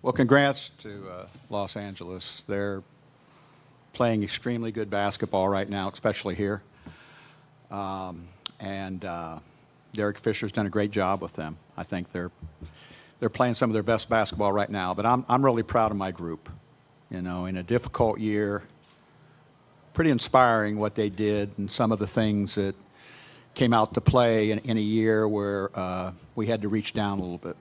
Well, congrats to Los Angeles. They're playing extremely good basketball right now, especially here. And Derek Fisher's done a great job with them. I think they're playing some of their best basketball right now. But I'm really proud of my group. You know, in a difficult year, pretty inspiring what they did and some of the things that came out to play in a year where we had to reach down a little bit.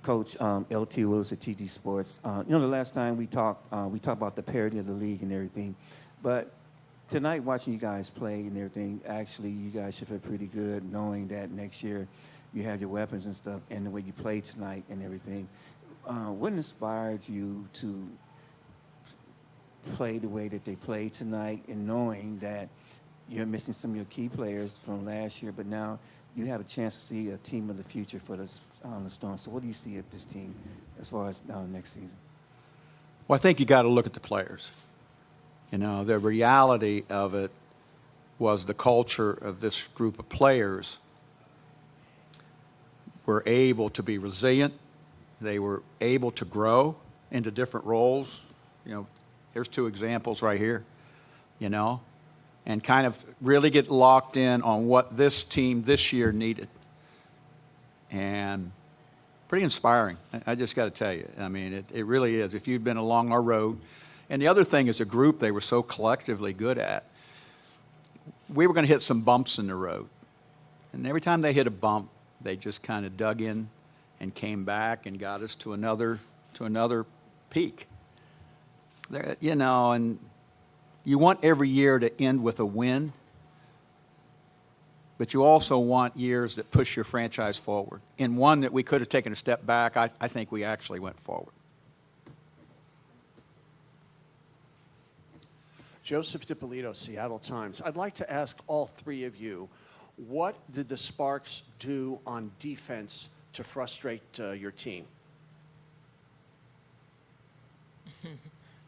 Coach, LT Willis with TD Sports. The last time we talked about the parity of the league and everything. But tonight, watching you guys play and everything, actually, you guys should feel pretty good knowing that next year you have your weapons and stuff and the way you play tonight and everything. What inspired you to play the way that they played tonight and knowing that you're missing some of your key players from last year, but now you have a chance to see a team of the future for the Storm. So what do you see of this team as far as next season? Well, I think you got to look at the players. You know, the reality of it was the culture of this group of players were able to be resilient. They were able to grow into different roles. You know, here's two examples right here, you know, and kind of really get locked in on what this team this year needed. And pretty inspiring, I just got to tell you. I mean, it really is. If you've been along our road. And the other thing is a group they were so collectively good at. We were going to hit some bumps in the road. And every time they hit a bump, they just kind of dug in and came back and got us to another peak. There, you know, and you want every year to end with a win, but you also want years that push your franchise forward. In one that we could have taken a step back, I think we actually went forward. Joseph DiPolito, Seattle Times. I'd like to ask all three of you, what did the Sparks do on defense to frustrate your team?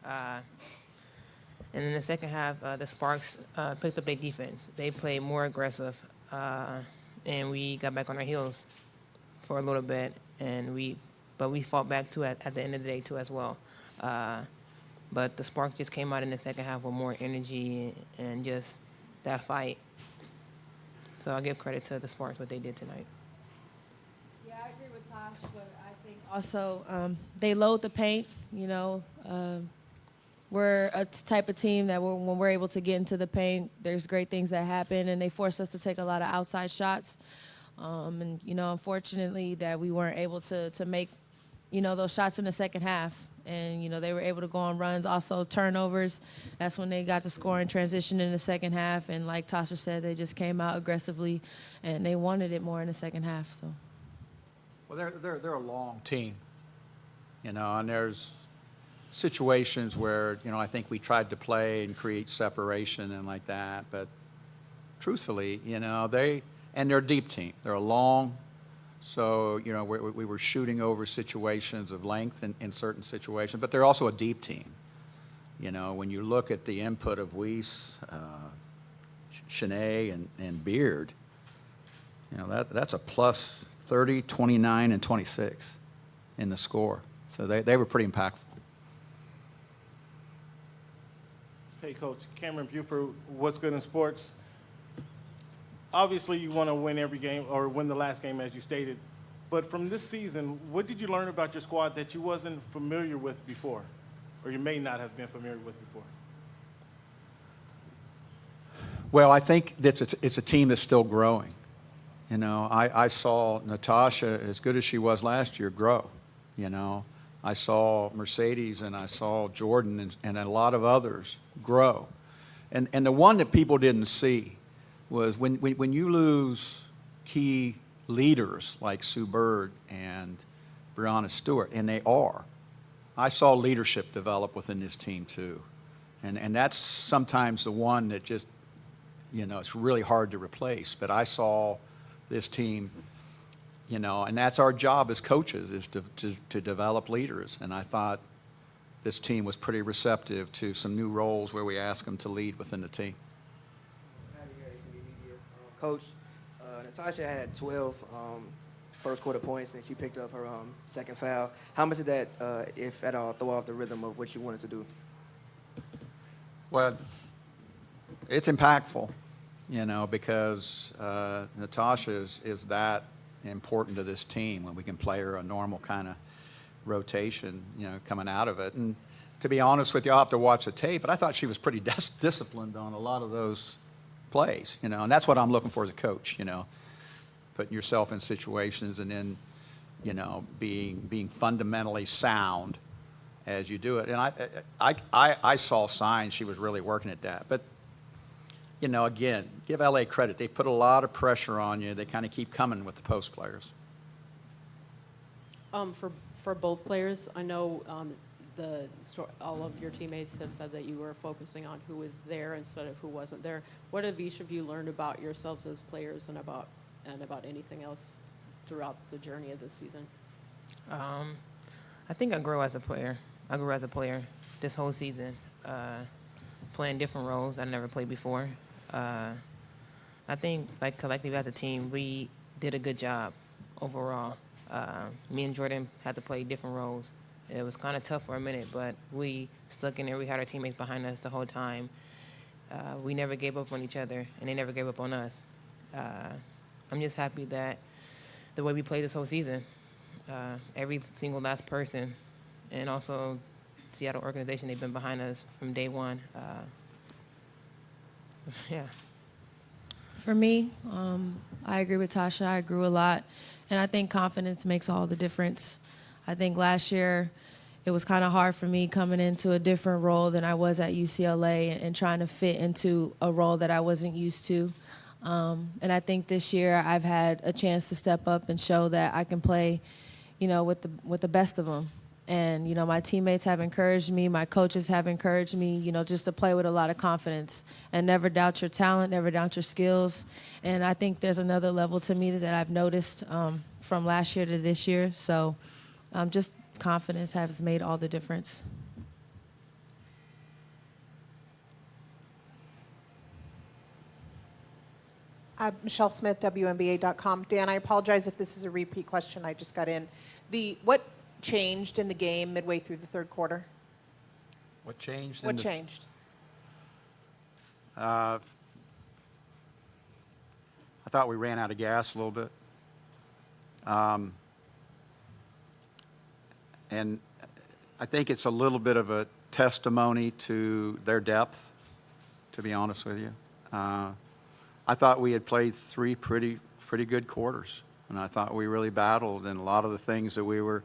And in the second half, the Sparks picked up their defense. They played more aggressive, and we got back on our heels for a little bit. But we fought back too at the end of the day too as well. But the Sparks just came out in the second half with more energy and just that fight. So I'll give credit to the Sparks what they did tonight. Yeah, I agree with Tosh, but I think also they load the paint. You know, we're a type of team that when we're able to get into the paint, there's great things that happen, and they force us to take a lot of outside shots. And, you know, unfortunately that we weren't able to make, you know, those shots in the second half. And, you know, they were able to go on runs. Also, turnovers. That's when they got to score and transition in the second half. And like Tasha said, they just came out aggressively, and they wanted it more in the second half. So, well, they're a long team, you know, and there's situations where, you know, I think we tried to play and create separation and like that. But truthfully, you know, they're a deep team. They're a long. So, you know, we were shooting over situations of length in certain situations, but they're also a deep team. You know, when you look at the input of Weiss, Shanae, and Beard, you know, that's a plus 30, 29, and 26 in the score. So they were pretty impactful. Hey, Coach. Cameron Buford, What's Good in Sports? Obviously, you want to win every game or win the last game, as you stated. But from this season, what did you learn about your squad that you wasn't familiar with before, or you may not have been familiar with before? Well, I think that it's a team that's still growing. You know, I saw Natasha, as good as she was last year, grow. You know, I saw Mercedes and I saw Jordin and a lot of others grow. And the one that people didn't see was when you lose key leaders like Sue Bird and Breonna Stewart, and they are, I saw leadership develop within this team too. And that's sometimes the one that just, you know, it's really hard to replace. But I saw this team, you know, and that's our job as coaches, is to develop leaders. And I thought this team was pretty receptive to some new roles where we asked them to lead within the team. Coach, Natasha had 12 first quarter points, and she picked up her second foul. How much did that, if at all, throw off the rhythm of what you wanted to do? Well, it's impactful, because Natasha is that important to this team when we can play her a normal kind of rotation, coming out of it. And to be honest with you, I'll have to watch the tape, but I thought she was pretty disciplined on a lot of those plays, and that's what I'm looking for as a coach, putting yourself in situations and then, being fundamentally sound as you do it. And I saw signs she was really working at that. But, again, give LA credit. They put a lot of pressure on you. They kind of keep coming with the post players. For both players, I know all of your teammates have said that you were focusing on who was there instead of who wasn't there. What have each of you learned about yourselves as players and about anything else throughout the journey of this season? I think I grew as a player. This whole season, playing different roles I never played before. I think, like, collectively as a team, we did a good job overall. Me and Jordin had to play different roles. It was kind of tough for a minute, but we stuck in there. We had our teammates behind us the whole time. We never gave up on each other, and they never gave up on us. I'm just happy that the way we played this whole season, every single last person, and also Seattle organization, they've been behind us from day one. Yeah. For me, I agree with Tasha. I grew a lot, and I think confidence makes all the difference. I think last year it was kind of hard for me coming into a different role than I was at UCLA and trying to fit into a role that I wasn't used to. And I think this year I've had a chance to step up and show that I can play, with the best of them. And, my teammates have encouraged me, my coaches have encouraged me, just to play with a lot of confidence and never doubt your talent, never doubt your skills. And I think there's another level to me that I've noticed from last year to this year. So just confidence has made all the difference. Michelle Smith, WNBA.com. Dan, I apologize if this is a repeat question. I just got in. What changed in the game midway through the third quarter? What changed? What changed? I thought we ran out of gas a little bit. And I think it's a little bit of a testimony to their depth, to be honest with you. I thought we had played three pretty good quarters, and I thought we really battled, and a lot of the things that we were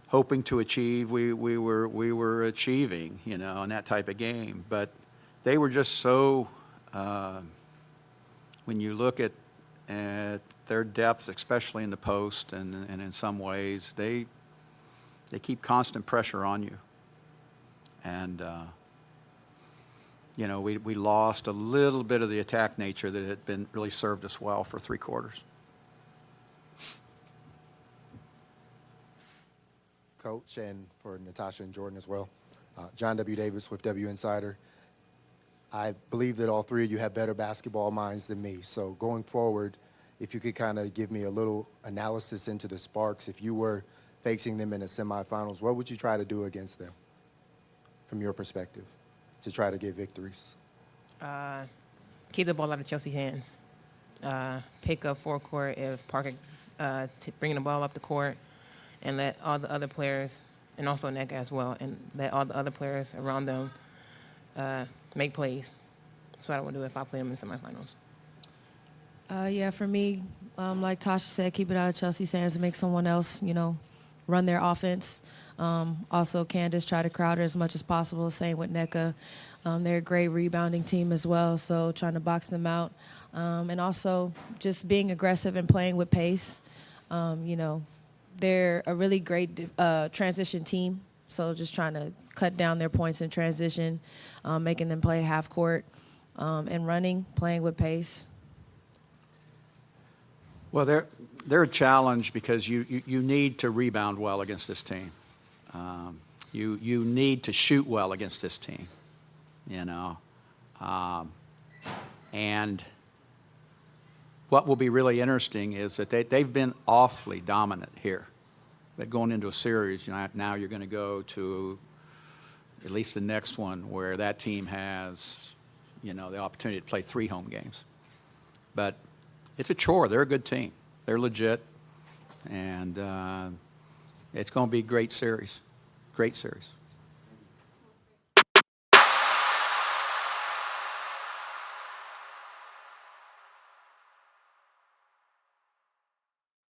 hoping to achieve, we were achieving, in that type of game. But they were just so, when you look at their depth, especially in the post, and in some ways, they keep constant pressure on you. And, we lost a little bit of the attack nature that had been really served us well for three quarters. Coach, and for Natasha and Jordin as well. John W. Davis with W Insider. I believe that all three of you have better basketball minds than me. So going forward, if you could kind of give me a little analysis into the Sparks, if you were facing them in the semifinals, what would you try to do against them from your perspective to try to get victories? Keep the ball out of Chelsea's hands. Pick up forecourt if Parker bringing the ball up the court, and let all the other players, and also Nneka as well, and let all the other players around them make plays. That's what I want to do if I play them in semifinals. Yeah, for me, like Tasha said, keep it out of Chelsea's hands and make someone else, run their offense. Also, Candace try to crowd her as much as possible. Same with Nneka. They're a great rebounding team as well, so trying to box them out. And also just being aggressive and playing with pace. They're a really great transition team, so just trying to cut down their points in transition, making them play half court, and running, playing with pace. Well, they're a challenge because you need to rebound well against this team. You need to shoot well against this team, you know. And what will be really interesting is that they've been awfully dominant here. But going into a series, now you're going to go to at least the next one where that team has, the opportunity to play 3 home games. But it's a chore. They're a good team. They're legit. And it's going to be a great series. Great series.